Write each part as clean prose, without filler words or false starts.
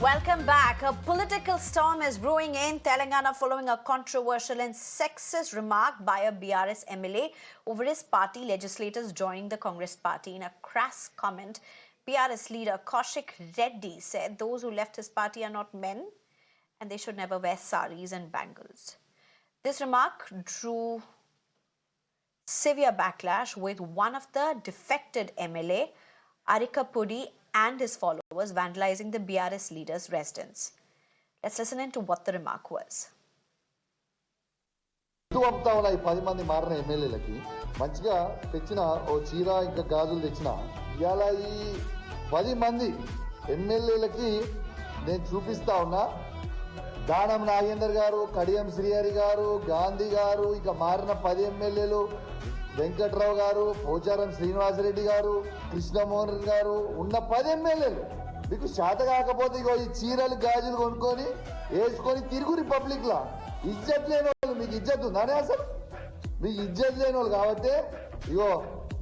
Welcome back. A political storm is brewing in Telangana following a controversial and sexist remark by a BRS MLA over his party legislators joining the Congress party. In a crass comment, BRS leader Kaushik Reddy said those who left his party are not men and they should never wear sarees and bangles. This remark drew severe backlash, with one of the defected MLA, Arekapudi, and his followers vandalizing the BRS leader's residence. Let's listen into what the remark was. పంపుతా ఉన్న ఈ 10 మంది మారిన ఎమ్మెల్యేలకి మంచిగా తెచ్చిన ఓ చీర ఇంకా గాజులు తెచ్చిన ఇవాళ ఈ 10 మంది ఎమ్మెల్యేలకి నేను చూపిస్తా ఉన్నా. దానం నాగేందర్ గారు, కడియం శ్రీహరి గారు, గాంధీ గారు, ఇక మారిన 10 ఎమ్మెల్యేలు, వెంకట్రావు గారు, పోచారం శ్రీనివాసరెడ్డి గారు, కృష్ణమోహన్ రెడ్డి గారు, ఉన్న 10 ఎమ్మెల్యేలు మీకు శాత కాకపోతే ఇగో ఈ చీరలు గాజులు కొనుక్కొని వేసుకొని తిరుగురి పబ్లిక్ లా. ఇజ్జత్ లేని వాళ్ళు, మీకు ఇజ్జత్ ఉందానే అసలు? మీకు ఇజ్జత్ లేని వాళ్ళు కాబట్టి ఇగో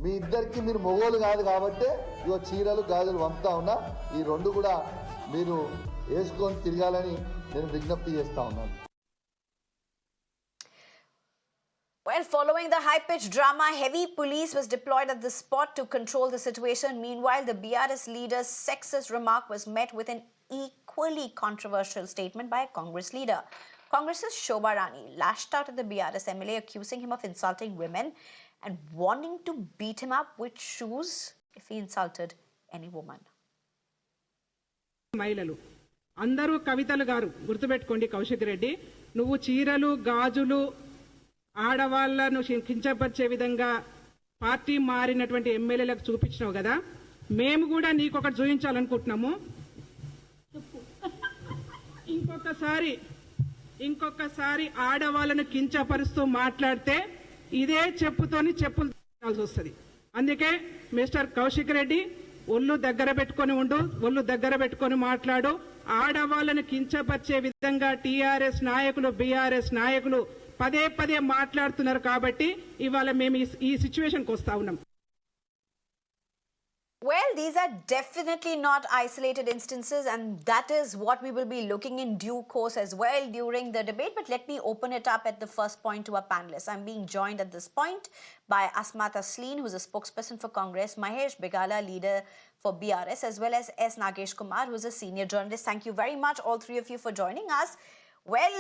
మీ ఇద్దరికి మీరు మొగోలు కాదు కాబట్టి ఇగో చీరలు గాజులు పంపుతా ఉన్నా. ఈ రెండు కూడా మీరు వేసుకొని తిరగాలని నేను విజ్ఞప్తి చేస్తా ఉన్నాను. Well, following the high-pitched drama, heavy police was deployed at the spot to control the situation. Meanwhile, the BRS leader's sexist remark was met with an equally controversial statement by a Congress leader. Congress's Shobha Rani lashed out at the BRS MLA, accusing him of insulting women and warning to beat him up with shoes if he insulted any woman. మహిళలు అందరూ కవితలు గారు గుర్తుపెట్టుకోండి. కౌశిక్ రెడ్డి, నువ్వు చీరలు గాజులు ఆడవాళ్లను కించపరిచే విధంగా పార్టీ మారినటువంటి ఎమ్మెల్యేలకు చూపించినావు కదా, మేము కూడా నీకొకటి చూపించాలనుకుంటున్నాము. ఇంకొకసారి ఆడవాళ్లను కించపరుస్తూ మాట్లాడితే ఇదే చెప్పుతోని చెప్పులు తీయాల్సి వస్తుంది. అందుకే మిస్టర్ కౌశిక్ రెడ్డి, ఒళ్ళు దగ్గర పెట్టుకొని ఉండు, ఒళ్ళు దగ్గర పెట్టుకొని మాట్లాడు. ఆడవాళ్లను కించపరిచే విధంగా టీఆర్ఎస్ నాయకులు, బీఆర్ఎస్ నాయకులు పదే పదే మాట్లాడుతున్నారు కాబట్టి ఇవాళ మేము ఈ సిచ్యువేషన్కి వస్తా ఉన్నాం. Well, these are definitely not isolated instances, and that is what we will be looking in due course as well during the debate. But let me open it up at the first point to our panelists. I'm being joined at this point by Asma Tasleem, who's a spokesperson for Congress, Mahesh Begala, leader for BRS, as well as S. Nagesh Kumar, who's a senior journalist. Thank you very much, all three of you, for joining us. Well,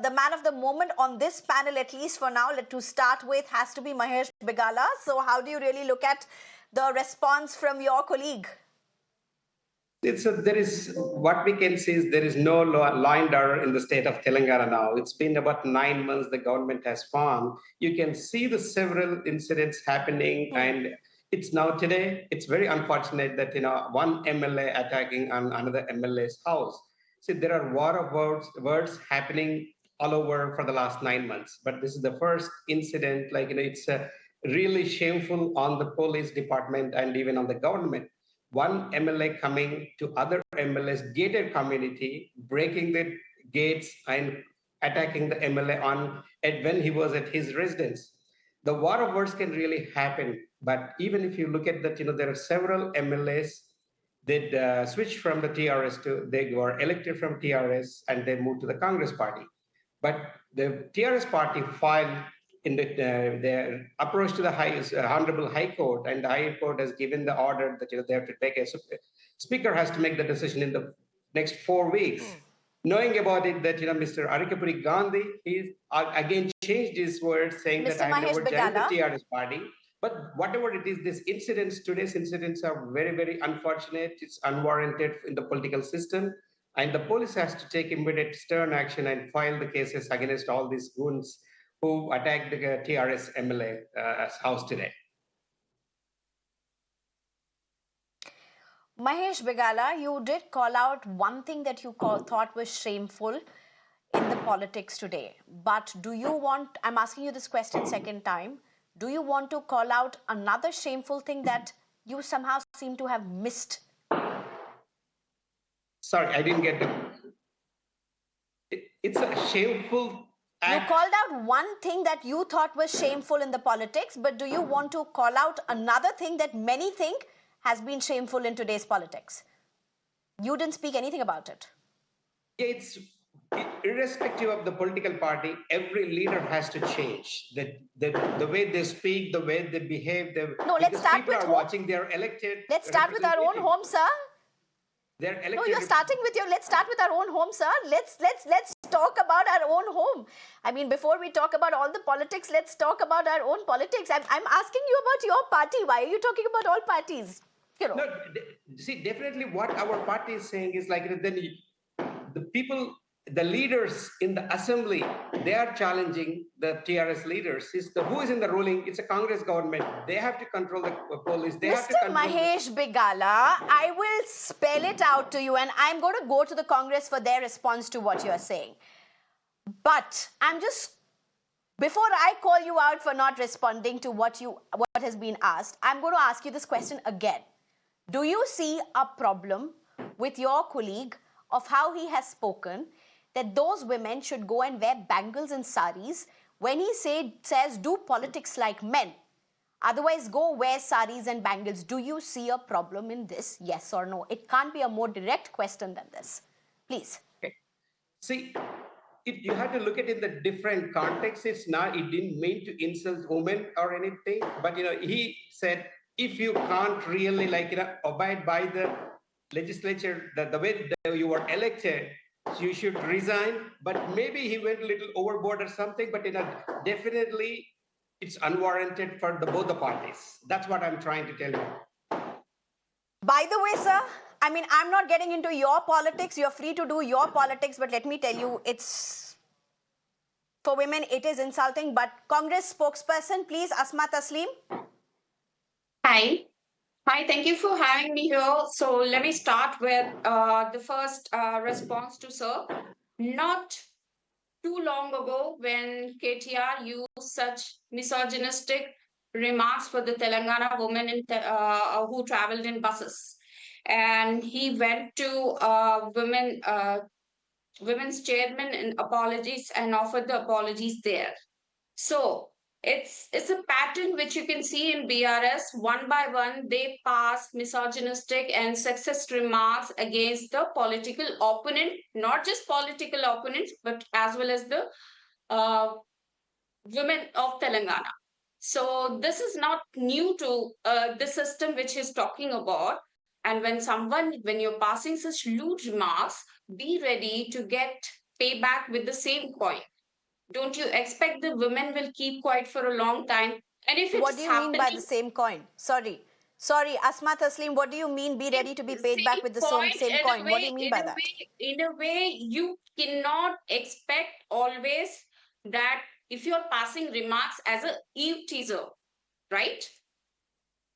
the man of the moment on this panel, at least for now, to start with, has to be Mahesh Begala. So how do you really look at the response from your colleague? There is, what we can say is there is no law and order in the state of Telangana now. It's been about 9 months the government has formed. You can see the several incidents happening, and it's now today, it's very unfortunate that, one MLA attacking on another MLA's house. See, there are war of words happening all over for the last 9 months, but this is the first incident. It's really shameful on the police department and even on the government. One MLA coming to other MLA's gated community, breaking the gates and attacking the MLA when he was at his residence. The war of words can really happen, but even if you look at that, there are several MLAs that switched from the TRS they were elected from TRS and they moved to the Congress party. But the TRS party filed in their approach to the Honorable High Court, and the High Court has given the order that they have to take speaker has to make the decision in the next 4 weeks. Knowing about it that Mr. Arekapudi Gandhi, he again changed his words, saying Mr. that I never joined the TRS party. But whatever it is, today's incidents are very, very unfortunate. It's unwarranted in the political system. And the police has to take immediate stern action and file the cases against all these goons who attacked the TRS MLA house today. Mahesh Begala, you did call out one thing that you thought was shameful in the politics today. But do you want, I'm asking you this question second time, do you want to call out another shameful thing that you somehow seem to have missed? Sorry, I didn't get it's a shameful act. You called out one thing that you thought was shameful in the politics, but do you want to call out another thing that many think has been shameful in today's politics? You didn't speak anything about it. It's irrespective of the political party, every leader has to change. The way they speak, the way they behave. No, let's because start people with are home. watching, they're elected. Let's start with our own home, sir. They're elected. No, you're starting with your. Let's start with our own home, sir. Let's talk about our own home. I mean, before we talk about all the politics, let's talk about our own politics. I'm asking you about your party. Why are you talking about all parties? You know. No, see, definitely what our party is saying is like then the people, the leaders in the assembly, they are challenging the TRS leaders. Who is in the ruling? It's a Congress government. They have to control the police. They have to Mr. control Mahesh Bigala, I will spell it out to you, and I'm going to go to the Congress for their response to what you're saying. But before I call you out for not responding to what has been asked, I'm going to ask you this question again. Do you see a problem with your colleague of how he has spoken that those women should go and wear bangles and sarees when he says do politics like men? Otherwise, go wear sarees and bangles. Do you see a problem in this? Yes or no? It can't be a more direct question than this. Please. Okay. See, you have to look at it in the different contexts. It didn't mean to insult women or anything, but he said, if you can't really abide by the legislature, the way that you were elected, you should resign. But maybe he went a little overboard or something, but definitely it's unwarranted for both the parties. That's what I'm trying to tell you. By the way, sir, I mean, I'm not getting into your politics. You're free to do your politics, but let me tell you, for women, it is insulting. But Congress spokesperson, please, Asma Tasleem. Hi. Hi, thank you for having me here. So let me start with the first response to sir. Not too long ago, when KTR used such misogynistic remarks for the Telangana women who traveled in buses, and he went to women's chairman and apologies and offered the apologies there. So it's a pattern which you can see in BRS. One by one, they pass misogynistic and sexist remarks against the political opponent, not just political opponents, but as well as the women of Telangana. So this is not new to the system which he's talking about. And when you're passing such lewd remarks, be ready to get payback with the same coin. Don't you expect the women will keep quiet for a long time? And if what do you mean by the same coin? Sorry, Asma Tasleem, what do you mean be ready to be paid back with the same coin? What do you mean by that? In a way, you cannot expect always that if you're passing remarks as a eve teaser, right?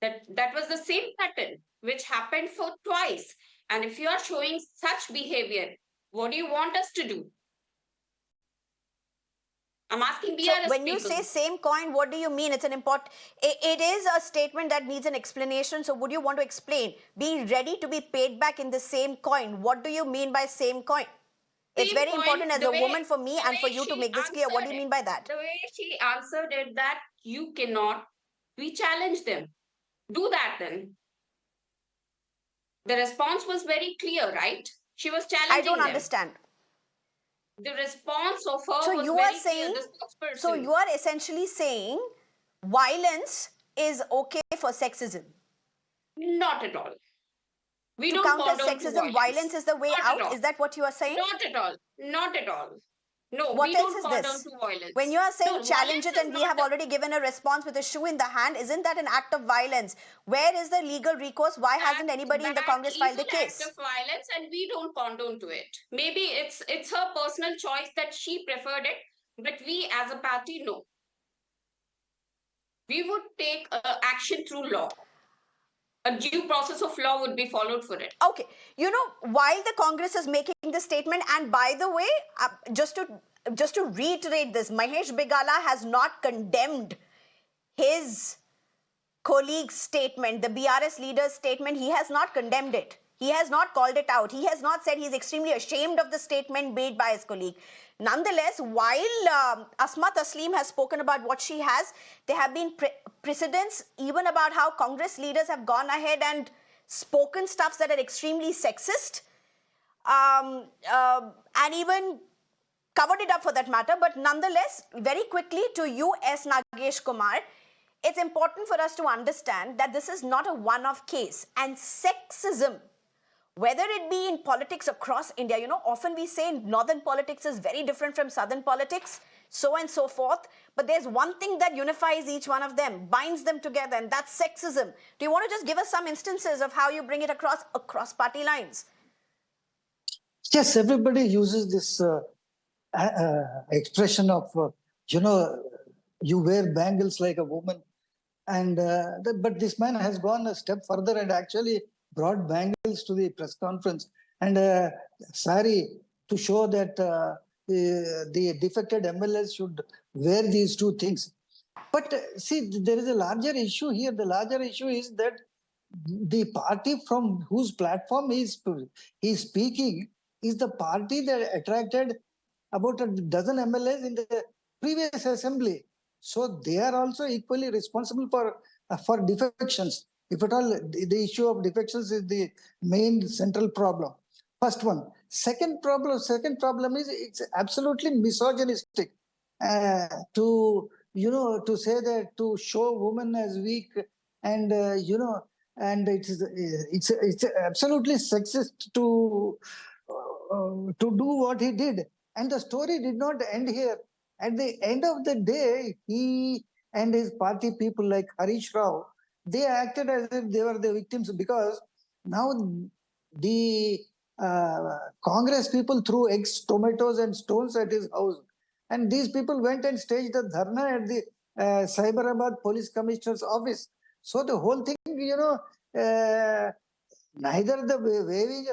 That was the same pattern which happened for twice. And if you are showing such behavior, what do you want us to do? I'm asking BRS So when people. you say same coin, what do you mean? It is a statement that needs an explanation. So would you want to explain? Be ready to be paid back in the same coin. What do you mean by same coin? It's very important as a woman for me and for you to make this clear. What do you mean by that? The way she answered it, that you cannot, we challenge them. Do that then. The response was very clear, right? She was challenging I don't them. understand. The response of her So was you very are saying, clear. so you are essentially saying violence is okay for sexism. Not at all. We don't count as condone sexism. Violence is the way out. Is that what you are saying? Not at all. Not at all. No, what we else don't is condone this? to violence. When you are saying challenge it and we have a... already given a response with a shoe in the hand, isn't that an act of violence? Where is the legal recourse? Why hasn't anybody in the Congress filed the case? That is an act of violence and we don't condone to it. Maybe it's her personal choice that she preferred it, but we as a party, no. We would take action through law. A due process of law would be followed for it. Okay. You know, while the Congress is making the statement, and by the way, just to reiterate this, Mahesh Bigala has not condemned his colleague's statement, the BRS leader's statement. He has not condemned it. He has not called it out. He has not said he's extremely ashamed of the statement made by his colleague. Nonetheless, while Asma Tasleem has spoken about what she has, there have been precedents even about how Congress leaders have gone ahead and spoken stuffs that are extremely sexist. and even covered it up for that matter. But nonetheless, very quickly to you, S. Nagesh Kumar, it's important for us to understand that this is not a one-off case. And sexism, whether it be in politics across India, often we say northern politics is very different from southern politics, so and so forth. But there's one thing that unifies each one of them, binds them together, and that's sexism. Do you want to just give us some instances of how you bring it across party lines? Yes, everybody uses this expression of, you wear bangles like a woman. And but this man has gone a step further and actually brought bangles to the press conference and saree to show that the defected MLAs should wear these two things. But see, there is a larger issue here. The larger issue is that the party from whose platform he is speaking is the party that attracted about a dozen MLAs in the previous assembly. So they are also equally responsible for defections. If at all, the issue of defections is the main central problem. First one. Second problem is it's absolutely misogynistic to say that, to show women as weak and and it's absolutely sexist to do what he did. And the story did not end here. At the end of the day, he and his party people like Harish Rao, they acted as if they were the victims, because now the Congress people threw eggs, tomatoes and stones at his house. And these people went and staged a dharna at the Cyberabad police commissioner's office. So the whole thing, neither the waving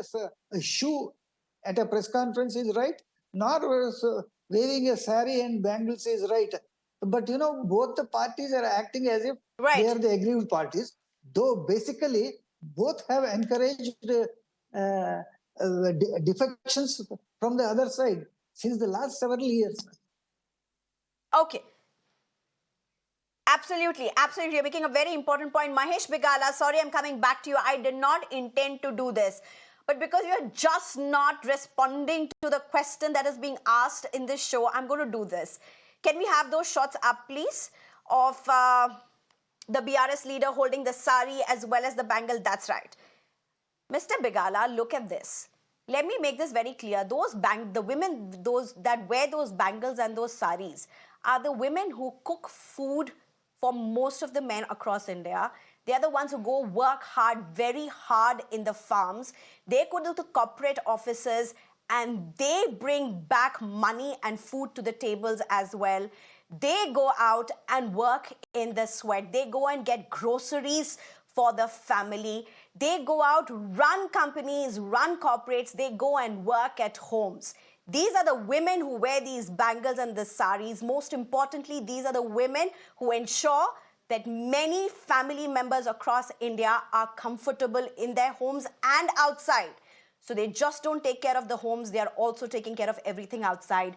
a shoe at a press conference is right, nor waving a saree and bangles is right. But both the parties are acting as if they are the aggrieved parties, though basically both have encouraged defections from the other side since the last several years. Okay. Absolutely. You're making a very important point. Mahesh Bigala, sorry, I'm coming back to you. I did not intend to do this. But because you're just not responding to the question that is being asked in this show, I'm going to do this. Can we have those shots up, please, of the BRS leader holding the sari as well as the bangle? That's right. Mr. Bigala, look at this. Let me make this very clear. The women that wear those bangles and those saris are the women who cook food for most of the men across India. They are the ones who go work hard, very hard in the farms. They go to the corporate offices and they bring back money and food to the tables as well. They go out and work in the sweat. They go and get groceries for the family. They go out, run companies, run corporates. They go and work at homes. These are the women who wear these bangles and the saris. Most importantly, these are the women who ensure that many family members across India are comfortable in their homes and outside. So they just don't take care of the homes, they are also taking care of everything outside.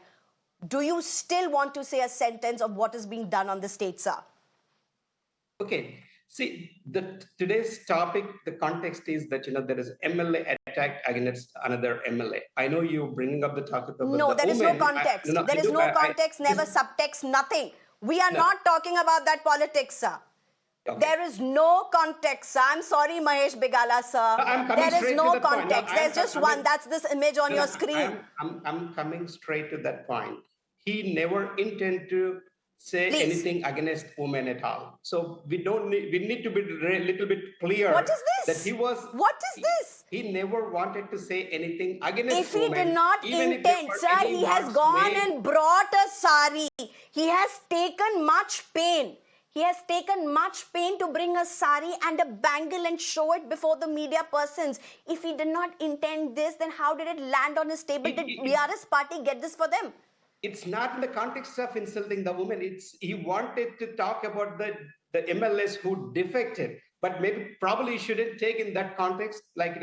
Do you still want to say a sentence of what is being done on the state, sir? Okay. See, today's topic, the context is that, there is MLA attack against another MLA. I know you bringing up the topic about no, the there is women. no context. There is no context, never subtext, nothing. We are not talking about that politics, sir. Okay. There is no context, sir. I'm sorry, Mahesh Bigala, sir. There is no context. There's just one. That's this image on your screen. I'm coming straight to that point. He never intended to say anything against women at all. So we need to be a little bit clear. What is this? That he was. What is this? He never wanted to say anything against women. If he did not intend, sir, he has gone and brought a sari. He has taken much pain. He has taken much pain to bring a sari and a bangle and show it before the media persons. If he did not intend this, then how did it land on his table? Did BRS party get this for them? It's not in the context of insulting the women. He wanted to talk about the MLAs who defected, but probably shouldn't take in that context. Like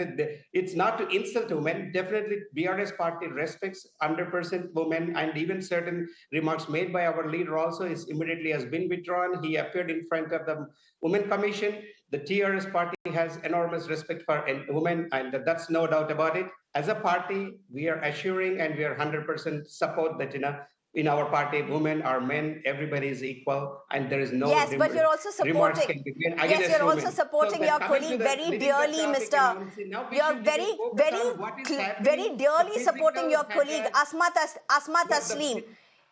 it's not to insult women. Definitely, BRS party respects 100% women, and even certain remarks made by our leader also is immediately has been withdrawn. He appeared in front of the Women Commission. The TRS party has enormous respect for women, and that's no doubt about it. As a party, we are assuring and we are 100% support that in our party, women or men, everybody is equal, and there is no Yes, but you're also remarks supporting. can be made Yes, against you're also women. supporting Then your coming to colleague the very leaving the dearly, topic Mr. and now we You're should very, focus very, on what is very happening. The dearly supporting physical your colleague attack, Asma Tasleem.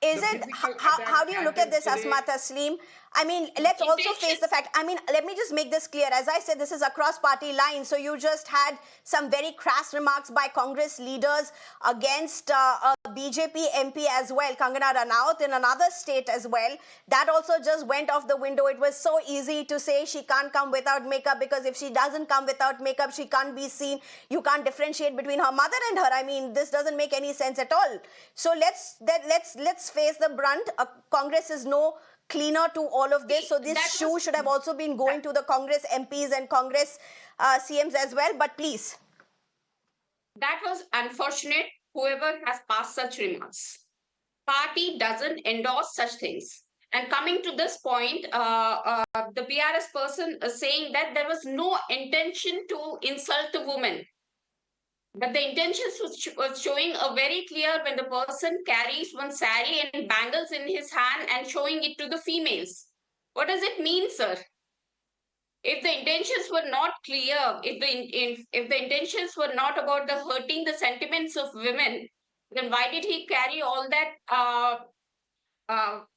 Is the it physical how attack do you look at happens this, today. Asma Tasleem? I mean, let's also face the Intentions. fact. I mean, let me just make this clear. As I said, this is across party lines. So you just had some very crass remarks by Congress leaders against BJP MP as well, Kangana Ranaut, in another state as well. That also just went off the window. It was so easy to say she can't come without makeup because if she doesn't come without makeup, she can't be seen. You can't differentiate between her mother and her. I mean, this doesn't make any sense at all. So let's face the brunt. Congress is no cleaner to all of this. See, So this that shoe was should have also been going to the Congress MPs and Congress CMs as well. But please. that was unfortunate. Whoever has passed such remarks, party doesn't endorse such things. And coming to this point, the BRS person is saying that there was no intention to insult the woman. But the intentions was showing a very clear when the person carries one saree and bangles in his hand and showing it to the females. What does it mean, sir? If the intentions were not clear, if the intentions were not about the hurting the sentiments of women, then why did he carry all that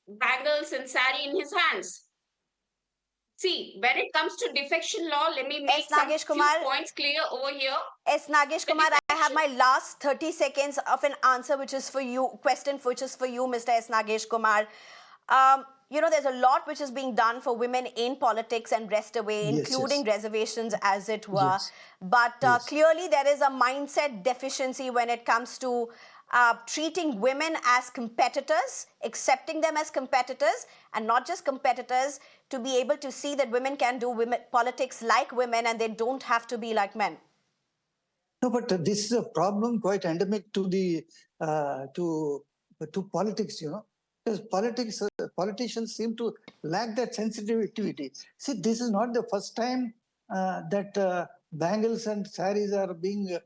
bangles and saree in his hands? See, when it comes to defection law, let me S. make some Nagesh few Kumar. points clear over here. S. Nagesh The Kumar, I have defection, my last 30 seconds of an answer, which is for you, question which is for you, Mr. S. Nagesh Kumar. There's a lot which is being done for women in politics and rest away, Yes, including yes, reservations, as it were. yes, But yes. clearly, there is a mindset deficiency when it comes to treating women as competitors, accepting them as competitors, and not just competitors, to be able to see that women can do politics like women and they don't have to be like men. No, but this is a problem quite endemic to the to politics, because politicians seem to lack that sensitivity. See, this is not the first time that bangles and sarees are being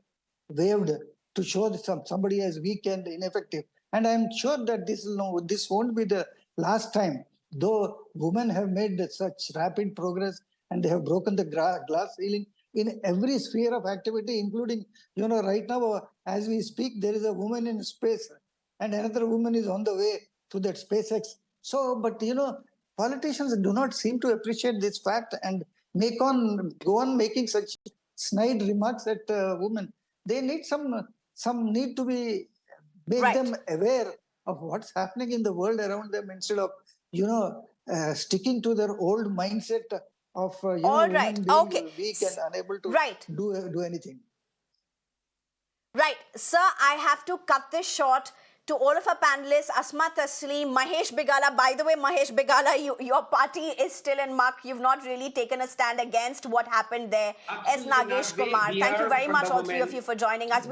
waved to show that somebody as weak and ineffective. And I'm sure that this won't be the last time. Though women have made such rapid progress and they have broken the glass ceiling in every sphere of activity, including, right now, as we speak, there is a woman in space and another woman is on the way to that SpaceX. So, but, politicians do not seem to appreciate this fact and go on making such snide remarks at women. They need some need to be, make Right. them aware of what's happening in the world around them instead of, sticking to their old mindset of, All right. women being Okay. weak and unable to Right. do anything. Right. Sir, I have to cut this short. To all of our panelists, Asma Tasleem, Mahesh Begala. By the way, Mahesh Begala, your party is still in muck. You've not really taken a stand against what happened there. S. Absolutely Nagesh not. Kumar. We Thank you are very for much, the all three of women. you, for joining us.